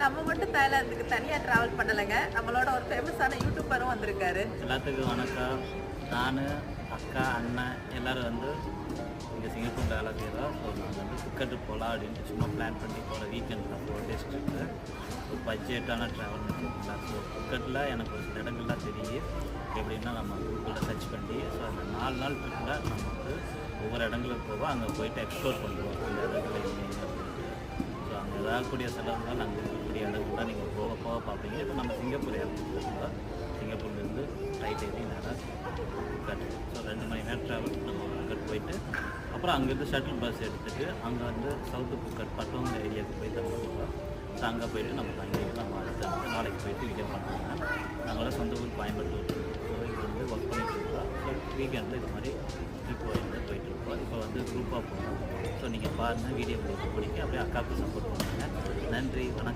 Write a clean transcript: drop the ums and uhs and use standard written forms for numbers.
நம்ம மட்டும் தாய்லாந்துக்கு தனியாக ட்ராவல் பண்ணலைங்க. நம்மளோட ஒரு ஃபேமஸான யூடியூபரும் வந்திருக்காரு. எல்லாத்துக்கும் வணக்கம். நான், அக்கா, அண்ணன் எல்லோரும் வந்து இங்கே சிங்கப்பூரில் வேலை செய்கிறோம். ஸோ நாங்கள் வந்து புக்கெட்டு போகலாம் அப்படின்ட்டு சும்மா பிளான் பண்ணி போகிற வீக்கெண்ட் தான் 4 days ட்ரிப்பு. ஒரு பட்ஜெட்டான ட்ராவல் பண்ணிருக்கீங்களா. ஸோ புக்கெட்டில் எனக்கு ஒரு சில இடங்கள்லாம் தெரியும். எப்படின்னா நம்ம கூகுளில் சர்ச் பண்ணி ஸோ அந்த 4 நாள் ட்ரிப்பில் நம்ம வந்து ஒவ்வொரு இடங்களுக்கு போவோம். அங்கே போயிட்டு எக்ஸ்ப்ளோர் பண்ணுவோம் அந்த இடத்துல எங்கேங்க. ஸோ அங்கே ஏதாகக்கூடிய செலவுகள் அங்கே இருக்கக்கூடிய இடங்கள்லாம் நீங்கள் போக போக பார்ப்பீங்க. இப்போ நம்ம சிங்கப்பூர் ஏர்போர்ட் சிங்கப்பூர்லேருந்து ஃப்ளைட் ஏறி நேராக புக்கெட். ஸோ 2 மணி நேரம் ட்ராவல் நம்ம புக்கெட் போயிட்டு அப்புறம் அங்கேருந்து ஷட்டில் பஸ் எடுத்துகிட்டு அங்கே வந்து சவுத்து புக்கெட் பட்டோங்க ஏரியாவுக்கு போய் தங்கிடுவோம். ஸோ அங்கே போயிட்டு நம்ம தங்கிட்டு நம்ம அடுத்து நாளைக்கு போயிட்டு வீடியோ பண்ணுறாங்க. நாங்களாம் சொந்த ஊர் கோயம்புத்தூர். ஸோ இது வந்து ஒர்க் பண்ணிட்டு இருக்கோம். ஸோ வீக்கெண்டில் இது மாதிரி ட்ரிப் போயிட்டு இருக்கோம். இப்போ வந்து குரூப்பாக போகிறோம். ஸோ நீங்கள் பாருங்கள், வீடியோ பிடிக்க அப்படியே அக்காவுக்கு சப்போர்ட் பண்ணுங்கள். நன்றி, வணக்கம்.